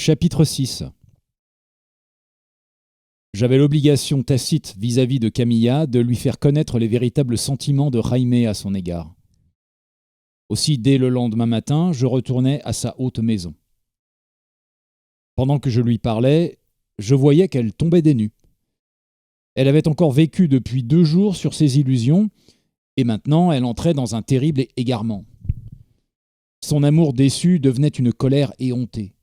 Chapitre 6. J'avais l'obligation tacite vis-à-vis de Camilla de lui faire connaître les véritables sentiments de Jaime à son égard. Aussi, dès le lendemain matin, je retournai à sa haute maison. Pendant que je lui parlais, je voyais qu'elle tombait des nues. Elle avait encore vécu depuis 2 jours sur ses illusions, et maintenant elle entrait dans un terrible égarement. Son amour déçu devenait une colère éhontée.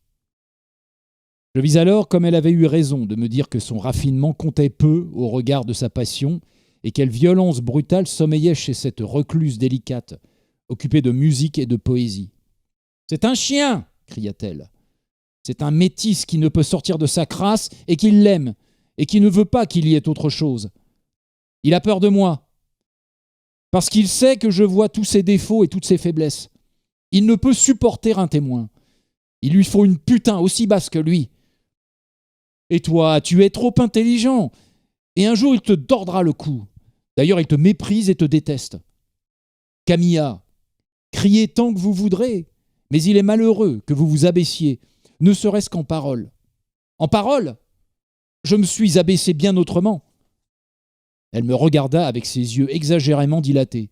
Je vis alors comme elle avait eu raison de me dire que son raffinement comptait peu au regard de sa passion et quelle violence brutale sommeillait chez cette recluse délicate, occupée de musique et de poésie. « C'est un chien !» cria-t-elle. « C'est un métis qui ne peut sortir de sa crasse et qui l'aime, et qui ne veut pas qu'il y ait autre chose. Il a peur de moi, parce qu'il sait que je vois tous ses défauts et toutes ses faiblesses. Il ne peut supporter un témoin. Il lui faut une putain aussi basse que lui. Et toi, tu es trop intelligent. Et un jour, il te tordra le cou. D'ailleurs, il te méprise et te déteste. Camilla, criez tant que vous voudrez, mais il est malheureux que vous vous abaissiez, ne serait-ce qu'en parole. En parole ? Je me suis abaissé bien autrement. » Elle me regarda avec ses yeux exagérément dilatés,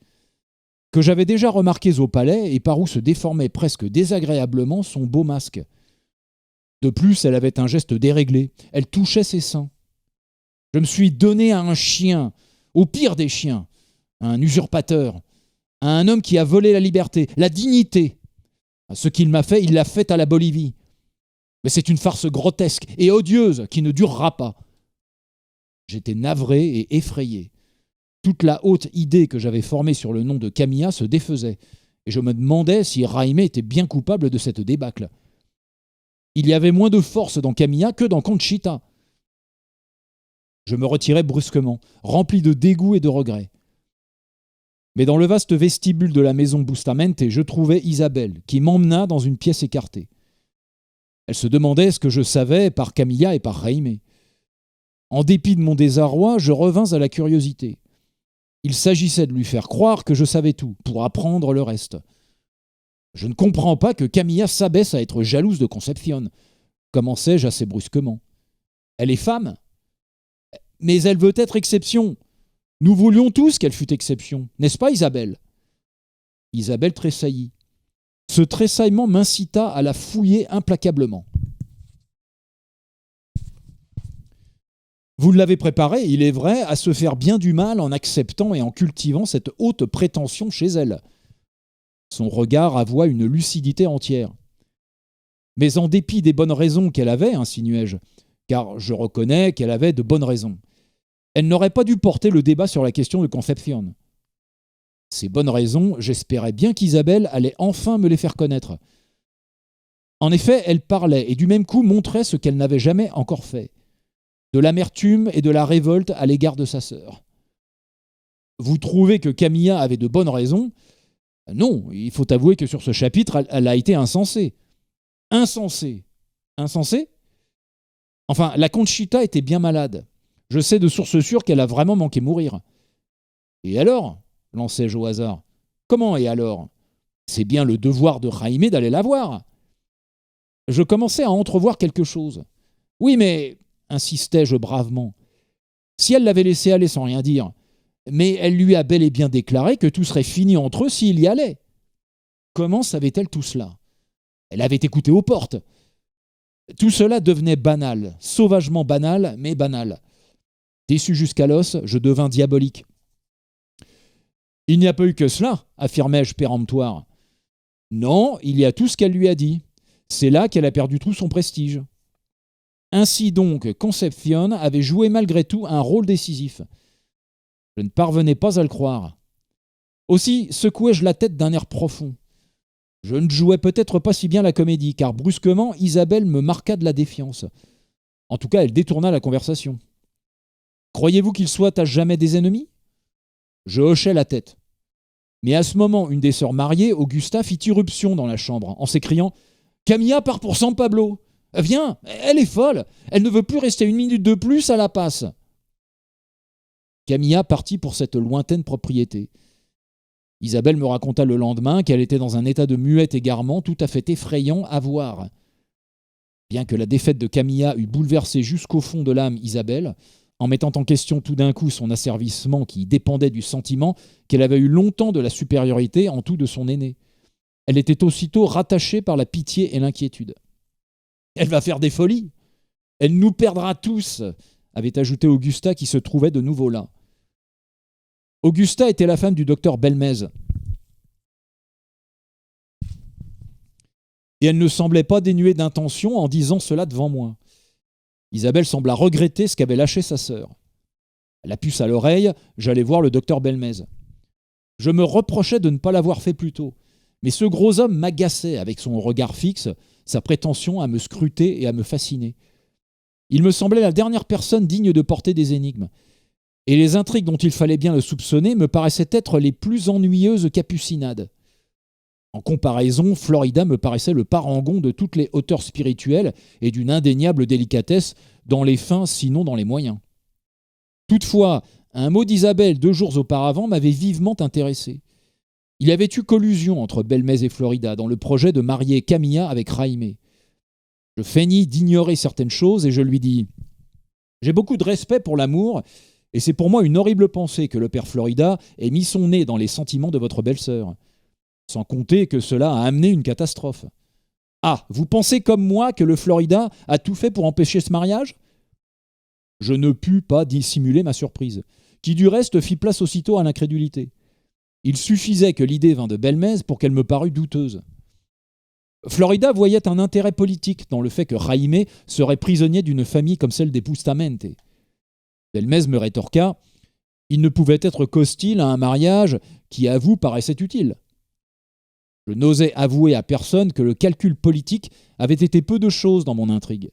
que j'avais déjà remarqués au palais et par où se déformait presque désagréablement son beau masque. De plus, elle avait un geste déréglé. Elle touchait ses seins. Je me suis donné à un chien, au pire des chiens, à un usurpateur, à un homme qui a volé la liberté, la dignité. Ce qu'il m'a fait, il l'a fait à la Bolivie. Mais c'est une farce grotesque et odieuse qui ne durera pas. J'étais navré et effrayé. Toute la haute idée que j'avais formée sur le nom de Camilla se défaisait, et je me demandais si Jaime était bien coupable de cette débâcle. Il y avait moins de force dans Camilla que dans Conchita. Je me retirai brusquement, rempli de dégoût et de regret. Mais dans le vaste vestibule de la maison Bustamante, je trouvai Isabelle, qui m'emmena dans une pièce écartée. Elle se demandait ce que je savais par Camilla et par Jaime. En dépit de mon désarroi, je revins à la curiosité. Il s'agissait de lui faire croire que je savais tout, pour apprendre le reste. Je ne comprends pas que Camilla s'abaisse à être jalouse de Concepción, commençai-je assez brusquement. Elle est femme, mais elle veut être exception. Nous voulions tous qu'elle fût exception, n'est-ce pas, Isabelle ? Isabelle tressaillit. Ce tressaillement m'incita à la fouiller implacablement. Vous l'avez préparée, il est vrai, à se faire bien du mal en acceptant et en cultivant cette haute prétention chez elle. Son regard avoua une lucidité entière. Mais en dépit des bonnes raisons qu'elle avait, insinuai-je, car je reconnais qu'elle avait de bonnes raisons, elle n'aurait pas dû porter le débat sur la question de Concepción. Ces bonnes raisons, j'espérais bien qu'Isabelle allait enfin me les faire connaître. En effet, elle parlait et du même coup montrait ce qu'elle n'avait jamais encore fait, de l'amertume et de la révolte à l'égard de sa sœur. Vous trouvez que Camilla avait de bonnes raisons ? Non, il faut avouer que sur ce chapitre, elle a été insensée. Insensée. Insensée ? Enfin, la Conchita était bien malade. Je sais de source sûre qu'elle a vraiment manqué mourir. Et alors ? Lançai-je au hasard. Comment et alors ? C'est bien le devoir de Jaime d'aller la voir. Je commençais à entrevoir quelque chose. Oui, mais, insistai-je bravement, si elle l'avait laissé aller sans rien dire, mais elle lui a bel et bien déclaré que tout serait fini entre eux s'il y allait. Comment savait-elle tout cela ? Elle avait écouté aux portes. Tout cela devenait banal, sauvagement banal, mais banal. Déçu jusqu'à l'os, je devins diabolique. Il n'y a pas eu que cela, affirmai-je péremptoire. Non, il y a tout ce qu'elle lui a dit. C'est là qu'elle a perdu tout son prestige. Ainsi donc, Concepción avait joué malgré tout un rôle décisif. Je ne parvenais pas à le croire. Aussi secouai-je la tête d'un air profond. Je ne jouais peut-être pas si bien la comédie, car brusquement, Isabelle me marqua de la défiance. En tout cas, elle détourna la conversation. « Croyez-vous qu'ils soient à jamais des ennemis ?» Je hochai la tête. Mais à ce moment, une des sœurs mariées, Augusta, fit irruption dans la chambre, en s'écriant « Camilla part pour San Pablo ! Viens, elle est folle, elle ne veut plus rester 1 minute de plus à la passe !» Camilla partit pour cette lointaine propriété. Isabelle me raconta le lendemain qu'elle était dans un état de muet égarement tout à fait effrayant à voir. bien que la défaite de Camilla eût bouleversé jusqu'au fond de l'âme Isabelle, en mettant en question tout d'un coup son asservissement qui dépendait du sentiment qu'elle avait eu longtemps de la supériorité en tout de son aîné. Elle était aussitôt rattachée par la pitié et l'inquiétude. « Elle va faire des folies. Elle nous perdra tous », avait ajouté Augusta qui se trouvait de nouveau là. Augusta était la femme du docteur Belmez. Et elle ne semblait pas dénuée d'intention en disant cela devant moi. Isabelle sembla regretter ce qu'avait lâché sa sœur. La puce à l'oreille, j'allais voir le docteur Belmez. Je me reprochais de ne pas l'avoir fait plus tôt, mais ce gros homme m'agaçait avec son regard fixe, sa prétention à me scruter et à me fasciner. Il me semblait la dernière personne digne de porter des énigmes, et les intrigues dont il fallait bien le soupçonner me paraissaient être les plus ennuyeuses capucinades. En comparaison, Florida me paraissait le parangon de toutes les hauteurs spirituelles et d'une indéniable délicatesse dans les fins, sinon dans les moyens. Toutefois, un mot d'Isabelle 2 jours auparavant m'avait vivement intéressé. Il y avait eu collusion entre Belmez et Florida dans le projet de marier Camilla avec Jaime. Je feignis d'ignorer certaines choses et je lui dis « J'ai beaucoup de respect pour l'amour et c'est pour moi une horrible pensée que le père Florida ait mis son nez dans les sentiments de votre belle-sœur. Sans compter que cela a amené une catastrophe. Ah, vous pensez comme moi que le Florida a tout fait pour empêcher ce mariage ? » Je ne pus pas dissimuler ma surprise, qui du reste fit place aussitôt à l'incrédulité. Il suffisait que l'idée vînt de Belmez pour qu'elle me parût douteuse. Florida voyait un intérêt politique dans le fait que Jaime serait prisonnier d'une famille comme celle des Bustamante. Belmez me rétorqua « Il ne pouvait être qu'hostile à un mariage qui, à vous, paraissait utile. » Je n'osais avouer à personne que le calcul politique avait été peu de chose dans mon intrigue.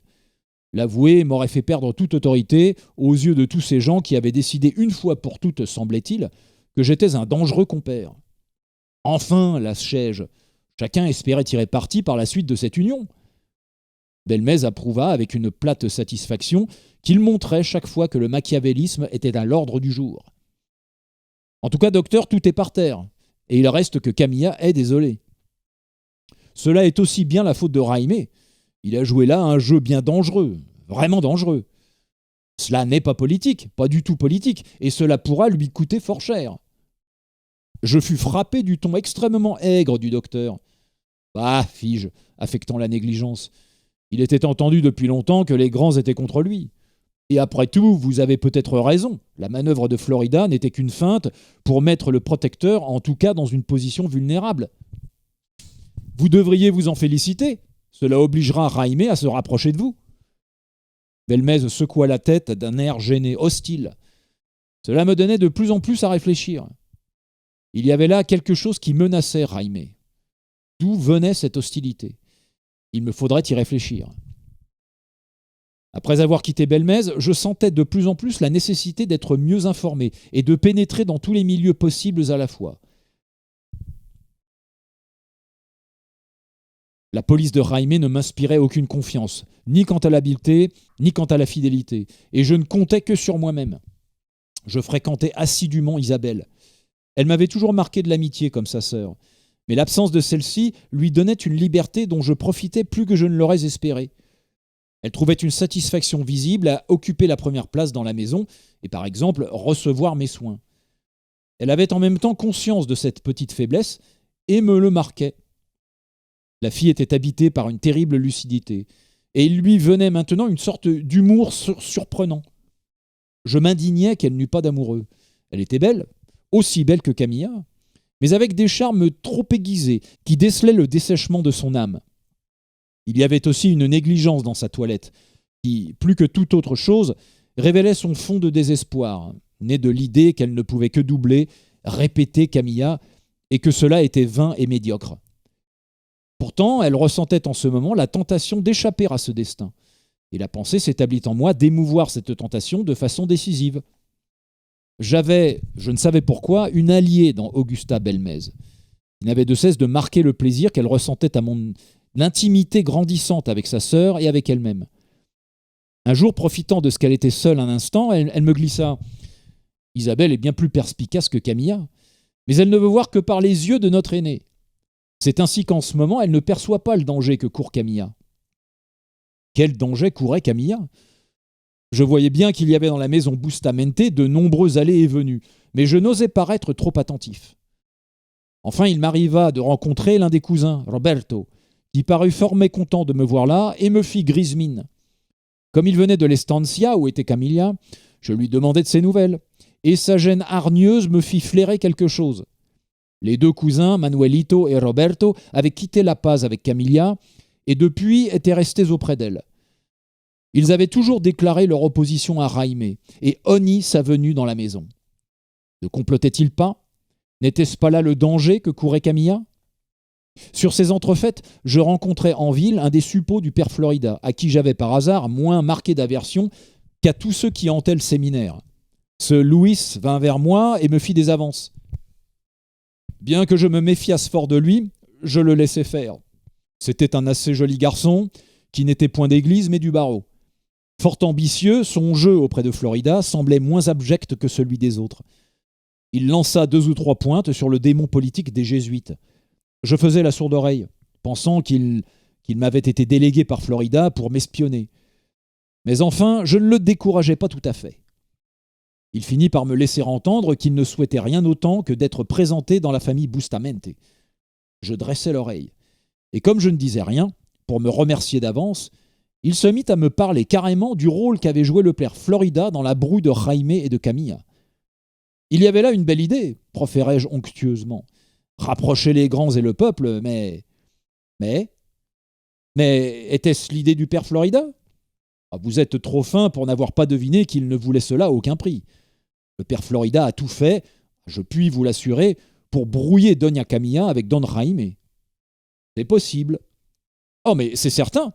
L'avouer m'aurait fait perdre toute autorité aux yeux de tous ces gens qui avaient décidé une fois pour toutes, semblait-il, que j'étais un dangereux compère. Enfin, lâchai-je, chacun espérait tirer parti par la suite de cette union. Belmez approuva avec une plate satisfaction qu'il montrait chaque fois que le machiavélisme était à l'ordre du jour. En tout cas, docteur, tout est par terre. Et il reste que Camilla est désolée. Cela est aussi bien la faute de Jaime. Il a joué là un jeu bien dangereux, vraiment dangereux. Cela n'est pas politique, pas du tout politique, et cela pourra lui coûter fort cher. Je fus frappé du ton extrêmement aigre du docteur. Bah, fis-je, affectant la négligence. Il était entendu depuis longtemps que les grands étaient contre lui. Et après tout, vous avez peut-être raison. La manœuvre de Florida n'était qu'une feinte pour mettre le protecteur, en tout cas, dans une position vulnérable. Vous devriez vous en féliciter. Cela obligera Jaime à se rapprocher de vous. Belmez secoua la tête d'un air gêné, hostile. Cela me donnait de plus en plus à réfléchir. Il y avait là quelque chose qui menaçait Jaime. D'où venait cette hostilité ? Il me faudrait y réfléchir. Après avoir quitté Belmez, je sentais de plus en plus la nécessité d'être mieux informé et de pénétrer dans tous les milieux possibles à la fois. La police de Jaime ne m'inspirait aucune confiance, ni quant à l'habileté, ni quant à la fidélité, et je ne comptais que sur moi-même. Je fréquentais assidûment Isabelle. Elle m'avait toujours marqué de l'amitié comme sa sœur, mais l'absence de celle-ci lui donnait une liberté dont je profitais plus que je ne l'aurais espéré. Elle trouvait une satisfaction visible à occuper la première place dans la maison et, par exemple, recevoir mes soins. Elle avait en même temps conscience de cette petite faiblesse et me le marquait. La fille était habitée par une terrible lucidité et il lui venait maintenant une sorte d'humour surprenant. Je m'indignais qu'elle n'eût pas d'amoureux. Elle était belle, aussi belle que Camilla, mais avec des charmes trop aiguisés qui décelaient le dessèchement de son âme. Il y avait aussi une négligence dans sa toilette qui, plus que toute autre chose, révélait son fond de désespoir, né de l'idée qu'elle ne pouvait que doubler, répéter Camilla, et que cela était vain et médiocre. Pourtant, elle ressentait en ce moment la tentation d'échapper à ce destin, et la pensée s'établit en moi d'émouvoir cette tentation de façon décisive. J'avais, je ne savais pourquoi, une alliée dans Augusta Belmez. Il n'avait de cesse de marquer le plaisir qu'elle ressentait à l'intimité grandissante avec sa sœur et avec elle-même. Un jour, profitant de ce qu'elle était seule un instant, elle me glissa « Isabelle est bien plus perspicace que Camilla, mais elle ne veut voir que par les yeux de notre aînée. C'est ainsi qu'en ce moment, elle ne perçoit pas le danger que court Camilla. » Quel danger courait Camilla? Je voyais bien qu'il y avait dans la maison Bustamante de nombreux allées et venues, mais je n'osais paraître trop attentif. Enfin, il m'arriva de rencontrer l'un des cousins, Roberto, qui parut fort mécontent de me voir là et me fit grise mine. Comme il venait de l'estancia où était Camilla, je lui demandai de ses nouvelles, et sa gêne hargneuse me fit flairer quelque chose. Les deux cousins, Manuelito et Roberto, avaient quitté La Paz avec Camilla, et depuis étaient restés auprès d'elle. Ils avaient toujours déclaré leur opposition à Jaime, et honni sa venue dans la maison. Ne complotaient-ils pas? N'était-ce pas là le danger que courait Camilla? Sur ces entrefaites, je rencontrai en ville un des suppôts du père Florida, à qui j'avais par hasard moins marqué d'aversion qu'à tous ceux qui hantaient le séminaire. Ce Luis vint vers moi et me fit des avances. Bien que je me méfiasse fort de lui, je le laissai faire. C'était un assez joli garçon, qui n'était point d'église mais du barreau. Fort ambitieux, son jeu auprès de Florida semblait moins abject que celui des autres. Il lança 2 ou 3 pointes sur le démon politique des jésuites. Je faisais la sourde oreille, pensant qu'il m'avait été délégué par Florida pour m'espionner. Mais enfin, je ne le décourageais pas tout à fait. Il finit par me laisser entendre qu'il ne souhaitait rien autant que d'être présenté dans la famille Bustamante. Je dressai l'oreille. Et comme je ne disais rien, pour me remercier d'avance, il se mit à me parler carrément du rôle qu'avait joué le père Florida dans la brouille de Jaime et de Camilla. Il y avait là une belle idée, proférai-je onctueusement. Rapprocher les grands et le peuple, mais était-ce l'idée du père Florida? Vous êtes trop fin pour n'avoir pas deviné qu'il ne voulait cela à aucun prix. Le père Florida a tout fait, je puis vous l'assurer, pour brouiller Doña Camilla avec Don Jaime. C'est possible. Oh, mais c'est certain.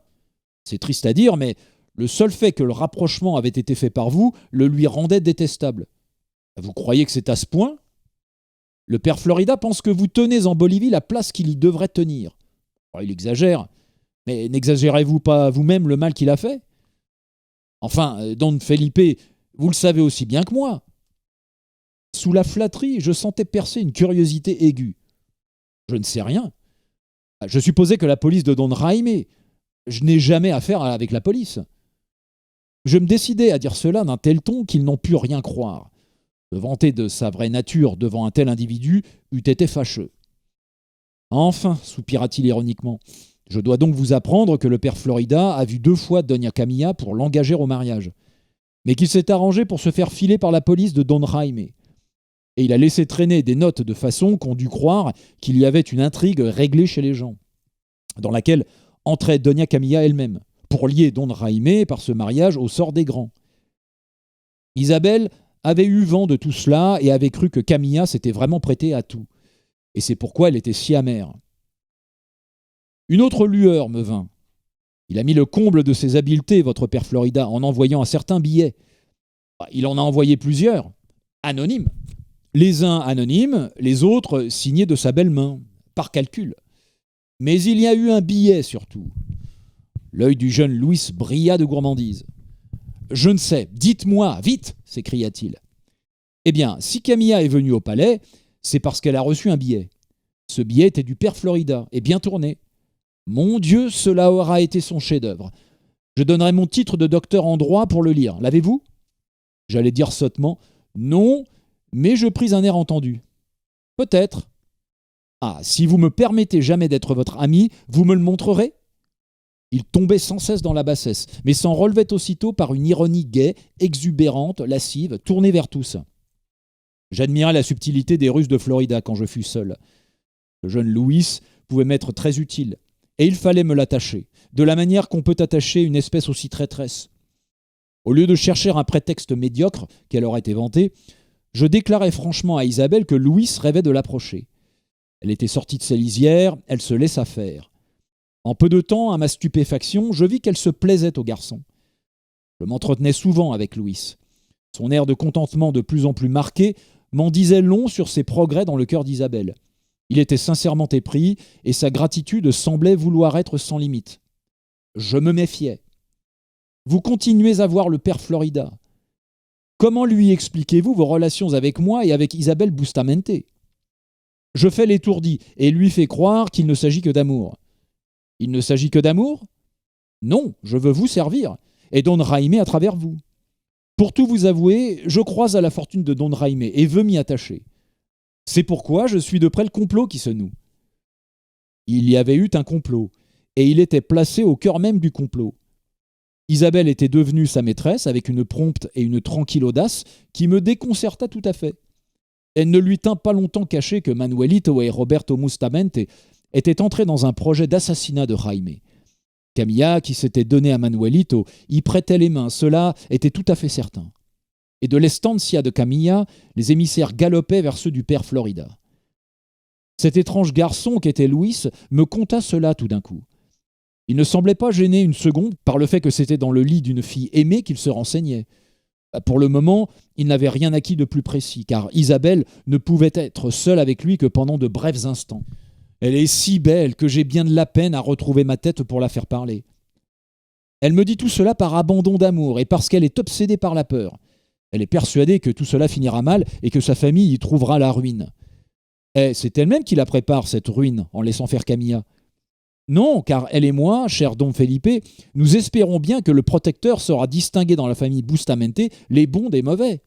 C'est triste à dire, mais le seul fait que le rapprochement avait été fait par vous le lui rendait détestable. Vous croyez que c'est à ce point? Le père Florida pense que vous tenez en Bolivie la place qu'il y devrait tenir. Il exagère, mais n'exagérez-vous pas vous-même le mal qu'il a fait? Enfin, Don Felipe, vous le savez aussi bien que moi. Sous la flatterie, je sentais percer une curiosité aiguë. Je ne sais rien. Je supposais que la police de Don Jaime. Je n'ai jamais affaire avec la police. Je me décidai à dire cela d'un tel ton qu'ils n'ont pu rien croire. Se vanter de sa vraie nature devant un tel individu eût été fâcheux. Enfin, soupira-t-il ironiquement, je dois donc vous apprendre que le père Florida a vu 2 fois Doña Camilla pour l'engager au mariage, mais qu'il s'est arrangé pour se faire filer par la police de Don Jaime. Et il a laissé traîner des notes de façon qu'on dut croire qu'il y avait une intrigue réglée chez les gens, dans laquelle entrait Doña Camilla elle-même, pour lier Don Jaime par ce mariage au sort des grands. Isabelle avait eu vent de tout cela et avait cru que Camilla s'était vraiment prêtée à tout. Et c'est pourquoi elle était si amère. Une autre lueur me vint. Il a mis le comble de ses habiletés, votre père Florida, en envoyant un certain billet. Il en a envoyé plusieurs, anonymes. Les uns anonymes, les autres signés de sa belle main, par calcul. Mais il y a eu un billet surtout. L'œil du jeune Louis brilla de gourmandise. « Je ne sais, dites-moi, vite !» s'écria-t-il. Eh bien, si Camilla est venue au palais, c'est parce qu'elle a reçu un billet. Ce billet était du père Florida, et bien tourné. Mon Dieu, cela aura été son chef-d'œuvre. Je donnerai mon titre de docteur en droit pour le lire. L'avez-vous? J'allais dire sottement « Non », mais je pris un air entendu. « Peut-être. » Ah, si vous me permettez jamais d'être votre ami, vous me le montrerez? Il tombait sans cesse dans la bassesse, mais s'en relevait aussitôt par une ironie gaie, exubérante, lascive, tournée vers tous. J'admirais la subtilité des ruses de Florida quand je fus seul. Le jeune Louis pouvait m'être très utile, et il fallait me l'attacher, de la manière qu'on peut attacher une espèce aussi traîtresse. Au lieu de chercher un prétexte médiocre qu'elle aurait éventé, je déclarai franchement à Isabelle que Louis rêvait de l'approcher. Elle était sortie de ses lisières, elle se laissa faire. En peu de temps, à ma stupéfaction, je vis qu'elle se plaisait au garçon. Je m'entretenais souvent avec Louis. Son air de contentement de plus en plus marqué m'en disait long sur ses progrès dans le cœur d'Isabelle. Il était sincèrement épris et sa gratitude semblait vouloir être sans limite. Je me méfiais. Vous continuez à voir le père Florida. Comment lui expliquez-vous vos relations avec moi et avec Isabelle Bustamante? Je fais l'étourdi et lui fais croire qu'il ne s'agit que d'amour. Il ne s'agit que d'amour? Non, je veux vous servir, et Don Jaime à travers vous. Pour tout vous avouer, je crois à la fortune de Don Jaime et veux m'y attacher. C'est pourquoi je suis de près le complot qui se noue. » Il y avait eu un complot, et il était placé au cœur même du complot. Isabelle était devenue sa maîtresse avec une prompte et une tranquille audace qui me déconcerta tout à fait. Elle ne lui tint pas longtemps caché que Manuelito et Roberto Bustamante étaient entrés dans un projet d'assassinat de Jaime. Camilla, qui s'était donné à Manuelito, y prêtait les mains, cela était tout à fait certain. Et de l'estancia de Camilla, les émissaires galopaient vers ceux du père Florida. Cet étrange garçon qu'était Luis me conta cela tout d'un coup. Il ne semblait pas gêné une seconde par le fait que c'était dans le lit d'une fille aimée qu'il se renseignait. Pour le moment, il n'avait rien acquis de plus précis, car Isabelle ne pouvait être seule avec lui que pendant de brefs instants. Elle est si belle que j'ai bien de la peine à retrouver ma tête pour la faire parler. Elle me dit tout cela par abandon d'amour et parce qu'elle est obsédée par la peur. Elle est persuadée que tout cela finira mal et que sa famille y trouvera la ruine. Et c'est elle-même qui la prépare, cette ruine, en laissant faire Camilla. Non, car elle et moi, cher Don Felipe, nous espérons bien que le protecteur saura distinguer dans la famille Bustamante les bons des mauvais.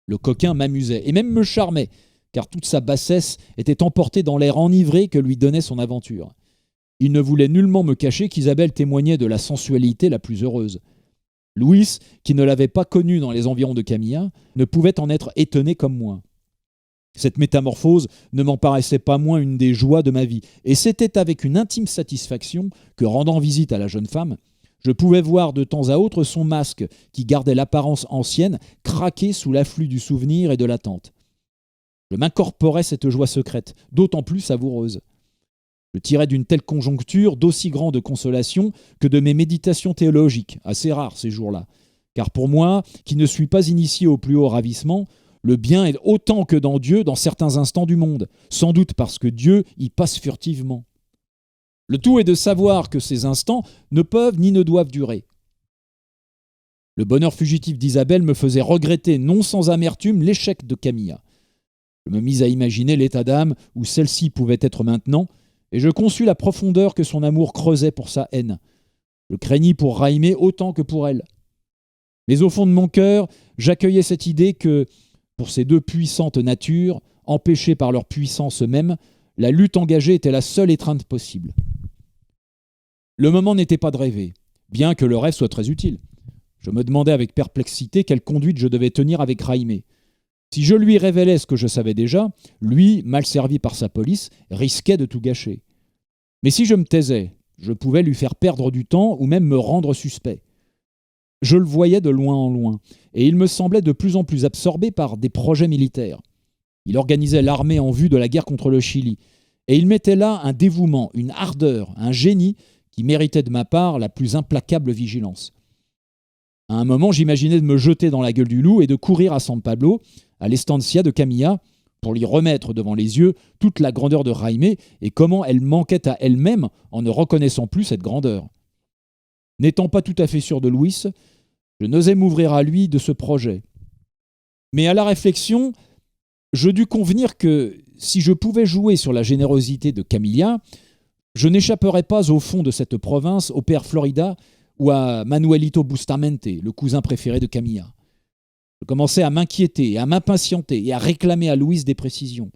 Le coquin m'amusait et même me charmait, car toute sa bassesse était emportée dans l'air enivré que lui donnait son aventure. Il ne voulait nullement me cacher qu'Isabelle témoignait de la sensualité la plus heureuse. Louis, qui ne l'avait pas connue dans les environs de Camilla, ne pouvait en être étonné comme moi. Cette métamorphose ne m'en paraissait pas moins une des joies de ma vie, et c'était avec une intime satisfaction que, rendant visite à la jeune femme, je pouvais voir de temps à autre son masque, qui gardait l'apparence ancienne, craquer sous l'afflux du souvenir et de l'attente. Je m'incorporais cette joie secrète, d'autant plus savoureuse. Je tirais d'une telle conjoncture d'aussi grande consolation que de mes méditations théologiques, assez rares ces jours-là, car pour moi, qui ne suis pas initié au plus haut ravissement, le bien est autant que dans Dieu dans certains instants du monde, sans doute parce que Dieu y passe furtivement. Le tout est de savoir que ces instants ne peuvent ni ne doivent durer. Le bonheur fugitif d'Isabelle me faisait regretter, non sans amertume, l'échec de Camilla. Je me mis à imaginer l'état d'âme où celle-ci pouvait être maintenant, et je conçus la profondeur que son amour creusait pour sa haine. Je craignis pour Jaime autant que pour elle. Mais au fond de mon cœur, j'accueillais cette idée que, pour ces deux puissantes natures, empêchées par leur puissance même, la lutte engagée était la seule étreinte possible. Le moment n'était pas de rêver, bien que le rêve soit très utile. Je me demandais avec perplexité quelle conduite je devais tenir avec Jaime. Si je lui révélais ce que je savais déjà, lui, mal servi par sa police, risquait de tout gâcher. Mais si je me taisais, je pouvais lui faire perdre du temps ou même me rendre suspect. Je le voyais de loin en loin, et il me semblait de plus en plus absorbé par des projets militaires. Il organisait l'armée en vue de la guerre contre le Chili, et il mettait là un dévouement, une ardeur, un génie qui méritait de ma part la plus implacable vigilance. À un moment, j'imaginais de me jeter dans la gueule du loup et de courir à San Pablo, à l'estancia de Camilla, pour lui remettre devant les yeux toute la grandeur de Jaime et comment elle manquait à elle-même en ne reconnaissant plus cette grandeur. N'étant pas tout à fait sûr de Louis, je n'osais m'ouvrir à lui de ce projet. Mais à la réflexion, je dus convenir que si je pouvais jouer sur la générosité de Camilla, je n'échapperais pas au fond de cette province au père Florida ou à Manuelito Bustamante, le cousin préféré de Camilla. Je commençais à m'inquiéter, à m'impatienter et à réclamer à Louis des précisions.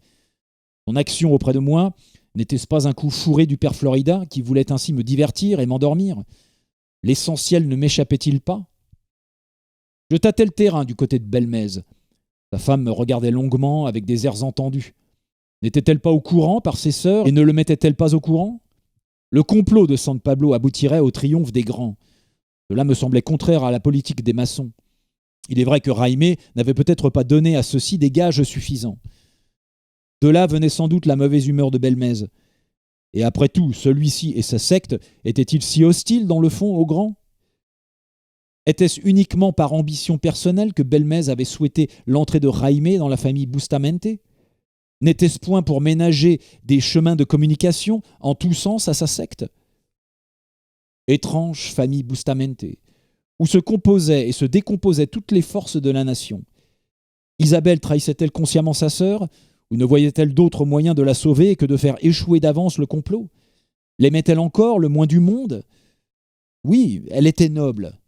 Son action auprès de moi, n'était-ce pas un coup fourré du père Florida qui voulait ainsi me divertir et m'endormir ? L'essentiel ne m'échappait-il pas ? Je tâtais le terrain du côté de Belmez. Sa femme me regardait longuement avec des airs entendus. N'était-elle pas au courant par ses sœurs et ne le mettait-elle pas au courant ? Le complot de San Pablo aboutirait au triomphe des grands. Cela me semblait contraire à la politique des maçons. Il est vrai que Jaime n'avait peut-être pas donné à ceux-ci des gages suffisants. De là venait sans doute la mauvaise humeur de Belmez. Et après tout, celui-ci et sa secte étaient-ils si hostiles dans le fond aux grands ? Était-ce uniquement par ambition personnelle que Belmez avait souhaité l'entrée de Jaime dans la famille Bustamante ? N'était-ce point pour ménager des chemins de communication en tous sens à sa secte ? Étrange famille Bustamante, où se composaient et se décomposaient toutes les forces de la nation. Isabelle trahissait-elle consciemment sa sœur, ou ne voyait-elle d'autre moyen de la sauver que de faire échouer d'avance le complot ? L'aimait-elle encore le moins du monde ? Oui, elle était noble,